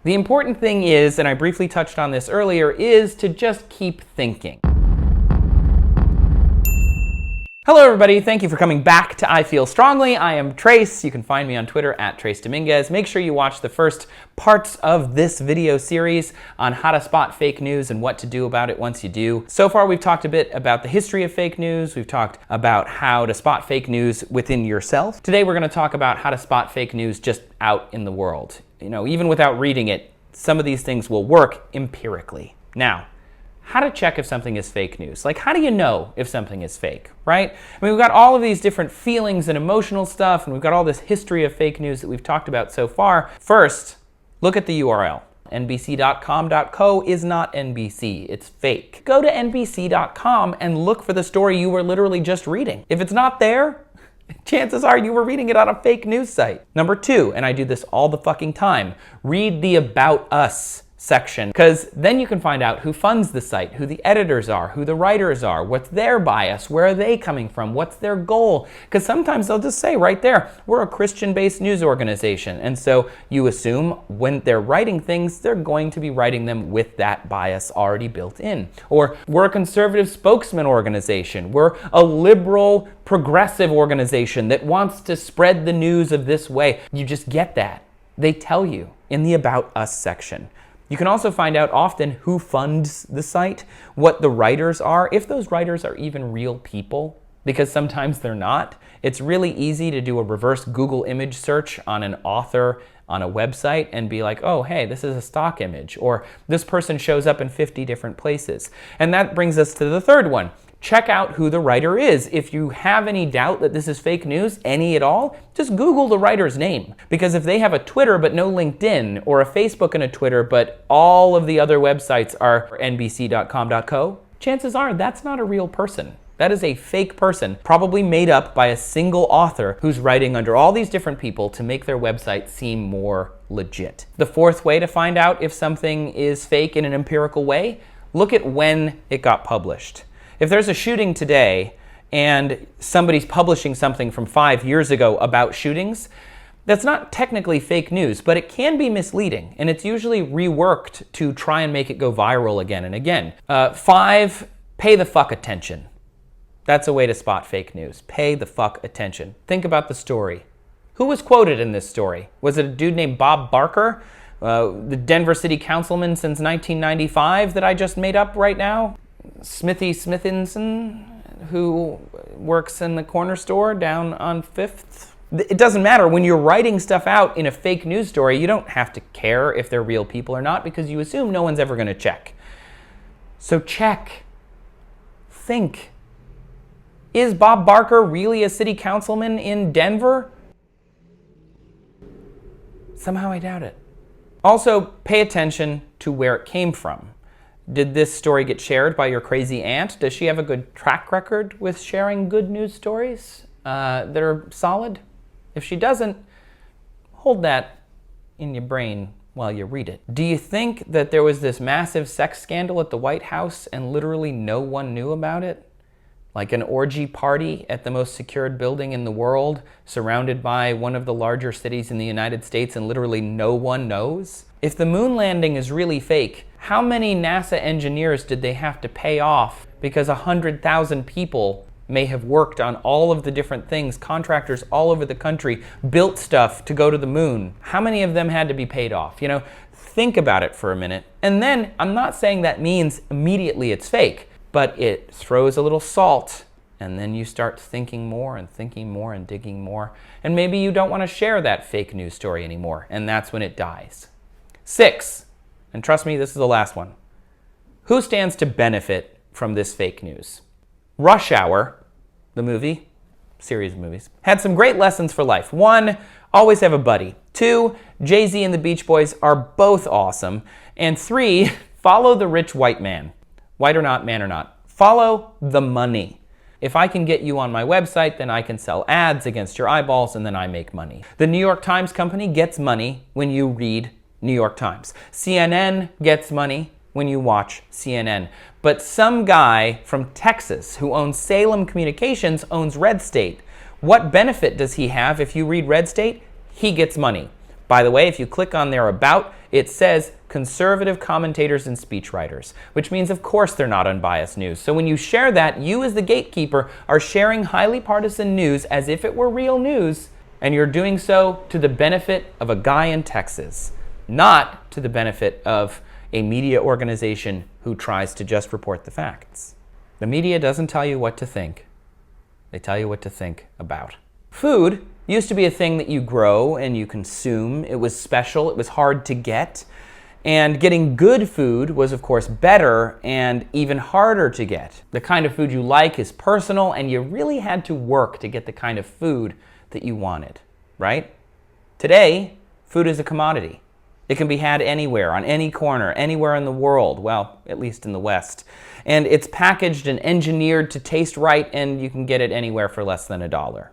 The important thing is, and I briefly touched on this earlier, is to just keep thinking. Hello everybody, thank you for coming back to I Feel Strongly. I am Trace. You can find me on Twitter at Dominguez. Make sure you watch the first parts of this video series on how to spot fake news and what to do about it once you do. So far we've talked a bit about the history of fake news. We've talked about how to spot fake news within yourself. Today we're going to talk about how to spot fake news just out in the world. You know, even without reading it, some of these things will work empirically. Now, how to check if something is fake news. Like, how do you know if something is fake, right? I mean, we've got all of these different feelings and emotional stuff, and we've got all this history of fake news that we've talked about so far. First, look at the URL. NBC.com.co is not NBC, it's fake. Go to NBC.com and look for the story you were literally just reading. If it's not there, chances are you were reading it on a fake news site. Number two, and I do this all the fucking time, read the About Us section, because then you can find out who funds the site, who the editors are, who the writers are, what's their bias, where are they coming from, what's their goal. Because sometimes they'll just say right there, we're a Christian-based news organization. And so you assume when they're writing things, they're going to be writing them with that bias already built in. Or we're a conservative spokesman organization. We're a liberal, progressive organization that wants to spread the news of this way. You just get that. They tell you in the About Us section. You can also find out often who funds the site, what the writers are, if those writers are even real people, because sometimes they're not. It's really easy to do a reverse Google image search on an author on a website and be like, oh, hey, this is a stock image, or this person shows up in 50 different places. And that brings us to the third one. Check out who the writer is. If you have any doubt that this is fake news, any at all, just Google the writer's name. Because if they have a Twitter but no LinkedIn, or a Facebook and a Twitter but all of the other websites are nbc.com.co, chances are that's not a real person. That is a fake person, probably made up by a single author who's writing under all these different people to make their website seem more legit. The fourth way to find out if something is fake in an empirical way, look at when it got published. If there's a shooting today and somebody's publishing something from 5 years ago about shootings, that's not technically fake news, but it can be misleading, and it's usually reworked to try and make it go viral again and again. 5, pay the fuck attention. That's a way to spot fake news. Pay the fuck attention. Think about the story. Who was quoted in this story? Was it a dude named Bob Barker, the Denver City Councilman since 1995 that I just made up right now? Smithy Smithinson, who works in the corner store down on 5th. It doesn't matter. When you're writing stuff out in a fake news story, you don't have to care if they're real people or not because you assume no one's ever going to check. So check. Think. Is Bob Barker really a city councilman in Denver? Somehow I doubt it. Also, pay attention to where it came from. Did this story get shared by your crazy aunt? Does she have a good track record with sharing good news stories that are solid? If she doesn't, hold that in your brain while you read it. Do you think that there was this massive sex scandal at the White House and literally no one knew about it? Like an orgy party at the most secured building in the world, surrounded by one of the larger cities in the United States, and literally no one knows? If the moon landing is really fake, how many NASA engineers did they have to pay off because 100,000 people may have worked on all of the different things, contractors all over the country built stuff to go to the moon? How many of them had to be paid off? You know, think about it for a minute. And then, I'm not saying that means immediately it's fake, but it throws a little salt, and then you start thinking more and digging more, and maybe you don't want to share that fake news story anymore, and that's when it dies. 6, and trust me, this is the last one. Who stands to benefit from this fake news? Rush Hour, the movie, series of movies, had some great lessons for life. 1, always have a buddy. 2, Jay-Z and the Beach Boys are both awesome. And 3, follow the rich white man. White or not, man or not. Follow the money. If I can get you on my website, then I can sell ads against your eyeballs, and then I make money. The New York Times company gets money when you read New York Times. CNN gets money when you watch CNN. But some guy from Texas who owns Salem Communications owns Red State. What benefit does he have if you read Red State? He gets money. By the way, if you click on their About, it says conservative commentators and speechwriters, which means of course they're not unbiased news. So when you share that, you as the gatekeeper are sharing highly partisan news as if it were real news, and you're doing so to the benefit of a guy in Texas, not to the benefit of a media organization who tries to just report the facts. The media doesn't tell you what to think. They tell you what to think about. Food used to be a thing that you grow and you consume. It was special, it was hard to get. And getting good food was, of course, better and even harder to get. The kind of food you like is personal, and you really had to work to get the kind of food that you wanted, right? Today, food is a commodity. It can be had anywhere, on any corner, anywhere in the world, well, at least in the West. And it's packaged and engineered to taste right, and you can get it anywhere for less than $1.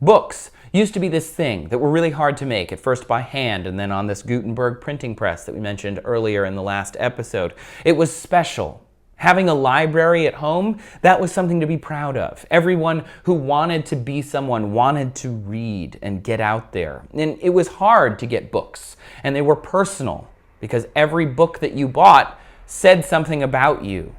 Books used to be this thing that were really hard to make, at first by hand and then on this Gutenberg printing press that we mentioned earlier in the last episode. It was special. Having a library at home, that was something to be proud of. Everyone who wanted to be someone wanted to read and get out there. And it was hard to get books, and they were personal because every book that you bought said something about you.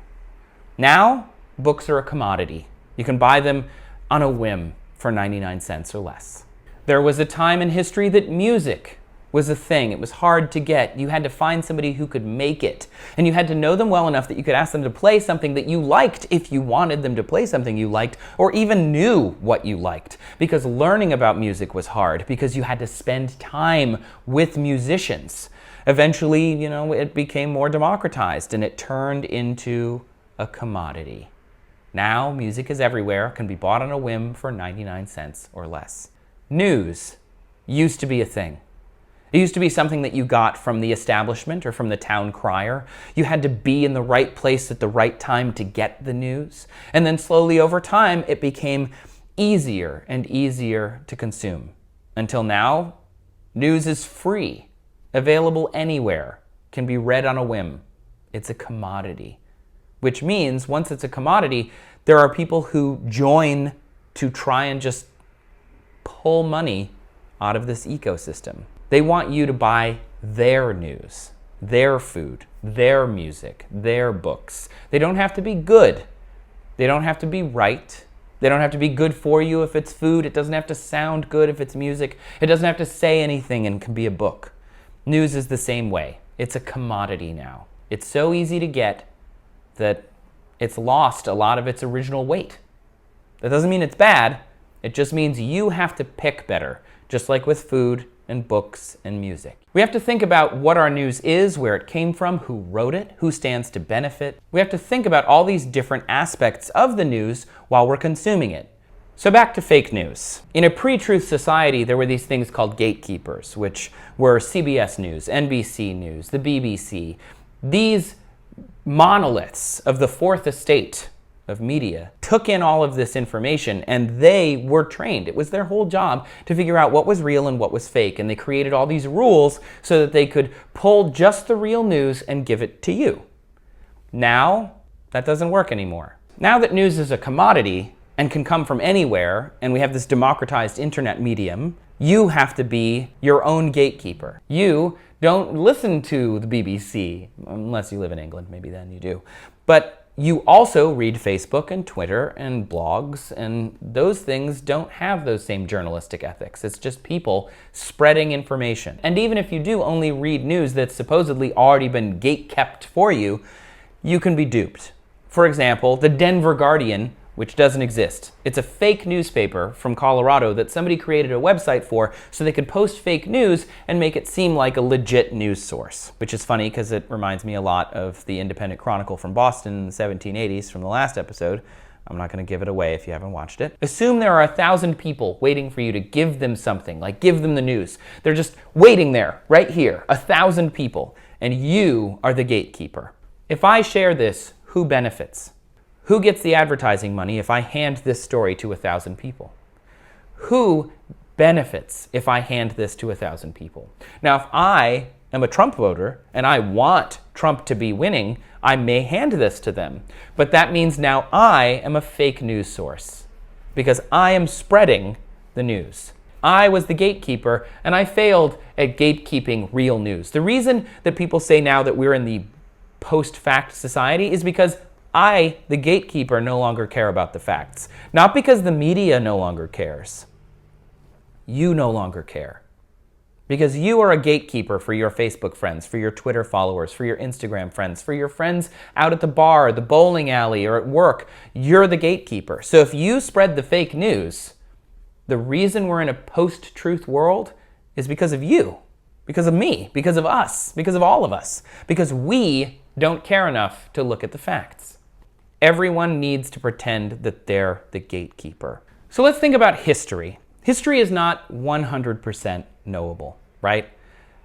Now, books are a commodity. You can buy them on a whim for 99 cents or less. There was a time in history that music was a thing. It was hard to get. You had to find somebody who could make it. And you had to know them well enough that you could ask them to play something that you liked if you wanted them to play something you liked, or even knew what you liked. Because learning about music was hard, because you had to spend time with musicians. Eventually, it became more democratized and it turned into a commodity. Now, music is everywhere, can be bought on a whim for 99 cents or less. News used to be a thing. It used to be something that you got from the establishment or from the town crier. You had to be in the right place at the right time to get the news. And then slowly over time, it became easier and easier to consume. Until now, news is free, available anywhere, can be read on a whim. It's a commodity. Which means once it's a commodity, there are people who join to try and just pull money out of this ecosystem. They want you to buy their news, their food, their music, their books. They don't have to be good. They don't have to be right. They don't have to be good for you if it's food. It doesn't have to sound good if it's music. It doesn't have to say anything and can be a book. News is the same way. It's a commodity now. It's so easy to get that it's lost a lot of its original weight. That doesn't mean it's bad. It just means you have to pick better, just like with food and books and music. We have to think about what our news is, where it came from, who wrote it, who stands to benefit. We have to think about all these different aspects of the news while we're consuming it. So back to fake news. In a pre-truth society, there were these things called gatekeepers, which were CBS News, NBC News, the BBC. These monoliths of the fourth estate of media took in all of this information, and they were trained. It was their whole job to figure out what was real and what was fake, and they created all these rules so that they could pull just the real news and give it to you. Now, that doesn't work anymore. Now that news is a commodity and can come from anywhere, and we have this democratized internet medium, you have to be your own gatekeeper. You don't listen to the BBC, unless you live in England, maybe then you do. But you also read Facebook and Twitter and blogs, and those things don't have those same journalistic ethics. It's just people spreading information. And even if you do only read news that's supposedly already been gate-kept for you, you can be duped. For example, the Denver Guardian, which doesn't exist. It's a fake newspaper from Colorado that somebody created a website for so they could post fake news and make it seem like a legit news source. Which is funny because it reminds me a lot of the Independent Chronicle from Boston in the 1780s from the last episode. I'm not going to give it away if you haven't watched it. Assume there are 1,000 people waiting for you to give them something, like give them the news. They're just waiting there, right here, 1,000 people, and you are the gatekeeper. If I share this, who benefits? Who gets the advertising money if I hand this story to 1,000 people? Who benefits if I hand this to 1,000 people? Now, if I am a Trump voter and I want Trump to be winning, I may hand this to them. But that means now I am a fake news source because I am spreading the news. I was the gatekeeper, and I failed at gatekeeping real news. The reason that people say now that we're in the post-fact society is because I, the gatekeeper, no longer care about the facts. Not because the media no longer cares. You no longer care. Because you are a gatekeeper for your Facebook friends, for your Twitter followers, for your Instagram friends, for your friends out at the bar, the bowling alley, or at work. You're the gatekeeper. So if you spread the fake news, the reason we're in a post-truth world is because of you, because of me, because of us, because of all of us, because we don't care enough to look at the facts. Everyone needs to pretend that they're the gatekeeper. So let's think about history. History is not 100% knowable, right?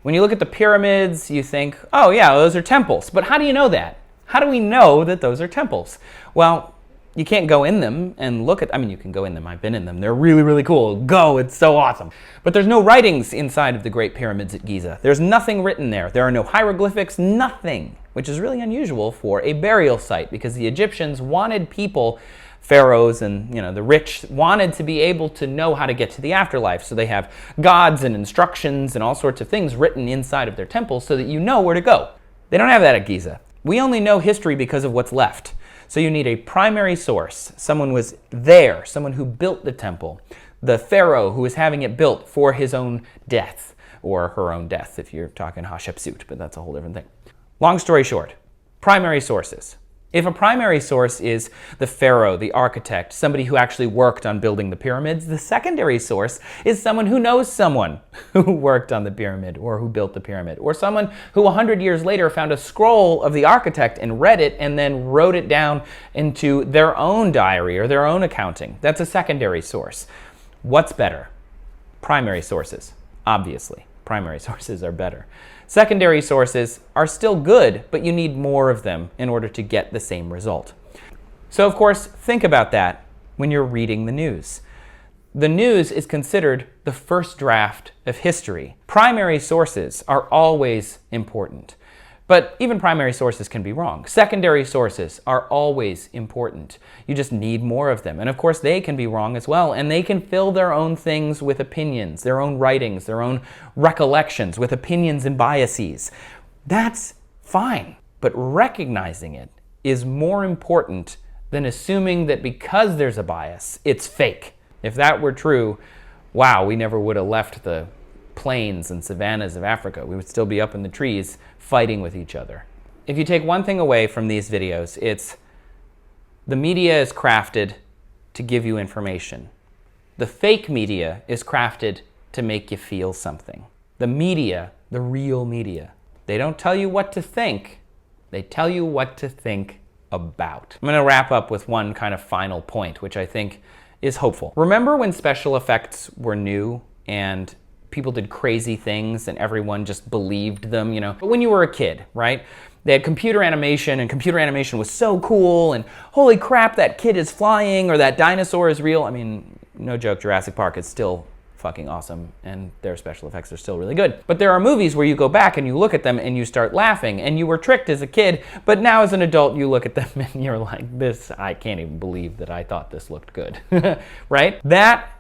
When you look at the pyramids, you think, oh yeah, those are temples. But how do you know that? How do we know that those are temples? Well, you can't go in them and look at, you can go in them. I've been in them. They're really, really cool. Go, it's so awesome. But there's no writings inside of the Great Pyramids at Giza. There's nothing written there. There are no hieroglyphics, nothing, which is really unusual for a burial site because the Egyptians wanted people, pharaohs and the rich, wanted to be able to know how to get to the afterlife. So they have gods and instructions and all sorts of things written inside of their temples so that you know where to go. They don't have that at Giza. We only know history because of what's left. So you need a primary source. Someone was there, someone who built the temple. The pharaoh who was having it built for his own death, or her own death if you're talking Hatshepsut, but that's a whole different thing. Long story short, primary sources. If a primary source is the pharaoh, the architect, somebody who actually worked on building the pyramids, the secondary source is someone who knows someone who worked on the pyramid or who built the pyramid, or someone who 100 years later found a scroll of the architect and read it and then wrote it down into their own diary or their own accounting. That's a secondary source. What's better? Primary sources, obviously. Primary sources are better. Secondary sources are still good, but you need more of them in order to get the same result. So of course, think about that when you're reading the news. The news is considered the first draft of history. Primary sources are always important, but even primary sources can be wrong. Secondary sources are always important. You just need more of them. And of course, they can be wrong as well, and they can fill their own things with opinions, their own writings, their own recollections with opinions and biases. That's fine, but recognizing it is more important than assuming that because there's a bias, it's fake. If that were true, wow, we never would have left the plains and savannas of Africa. We would still be up in the trees fighting with each other. If you take one thing away from these videos, it's the media is crafted to give you information. The fake media is crafted to make you feel something. The media, the real media, they don't tell you what to think. They tell you what to think about. I'm going to wrap up with one kind of final point, which I think is hopeful. Remember when special effects were new and people did crazy things and everyone just believed them, But when you were a kid, right? They had computer animation and computer animation was so cool and holy crap, that kid is flying or that dinosaur is real. No joke, Jurassic Park is still fucking awesome and their special effects are still really good. But there are movies where you go back and you look at them and you start laughing and you were tricked as a kid, but now as an adult you look at them and you're like, I can't even believe that I thought this looked good, right? That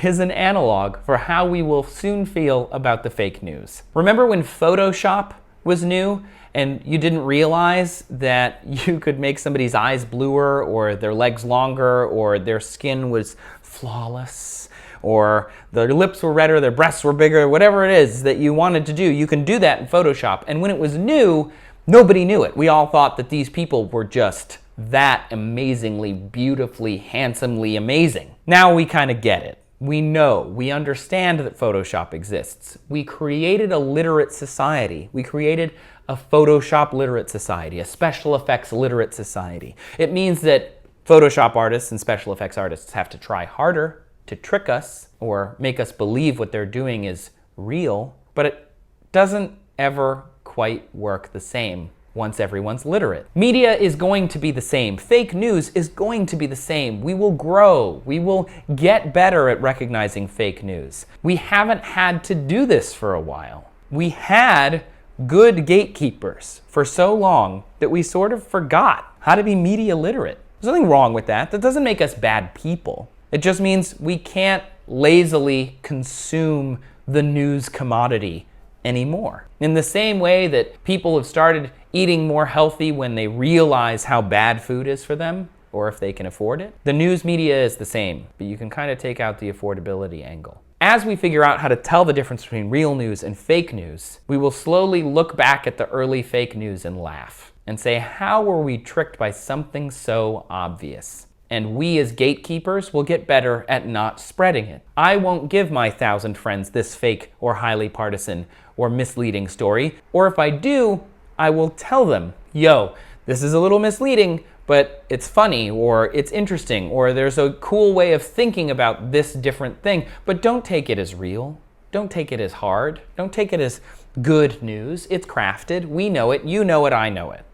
is an analog for how we will soon feel about the fake news. Remember when Photoshop was new and you didn't realize that you could make somebody's eyes bluer or their legs longer or their skin was flawless or their lips were redder, their breasts were bigger, whatever it is that you wanted to do, you can do that in Photoshop. And when it was new, nobody knew it. We all thought that these people were just that amazingly, beautifully, handsomely amazing. Now we kind of get it. We know, we understand that Photoshop exists. We created a literate society. We created a Photoshop literate society, a special effects literate society. It means that Photoshop artists and special effects artists have to try harder to trick us or make us believe what they're doing is real, but it doesn't ever quite work the same once everyone's literate. Media is going to be the same. Fake news is going to be the same. We will grow. We will get better at recognizing fake news. We haven't had to do this for a while. We had good gatekeepers for so long that we sort of forgot how to be media literate. There's nothing wrong with that. That doesn't make us bad people. It just means we can't lazily consume the news commodity anymore. In the same way that people have started eating more healthy when they realize how bad food is for them, or if they can afford it, the news media is the same, but you can kind of take out the affordability angle. As we figure out how to tell the difference between real news and fake news, we will slowly look back at the early fake news and laugh and say, how were we tricked by something so obvious? And we as gatekeepers will get better at not spreading it. I won't give my 1,000 friends this fake or highly partisan or misleading story, or if I do, I will tell them, yo, this is a little misleading, but it's funny, or it's interesting, or there's a cool way of thinking about this different thing, but don't take it as real. Don't take it as hard. Don't take it as good news. It's crafted. We know it. You know it. I know it.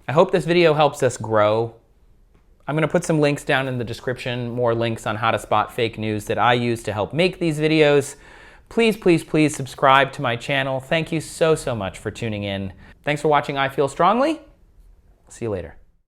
I hope this video helps us grow. I'm going to put some links down in the description, more links on how to spot fake news that I use to help make these videos. Please, please, please subscribe to my channel. Thank you so, so much for tuning in. Thanks for watching I Feel Strongly. See you later.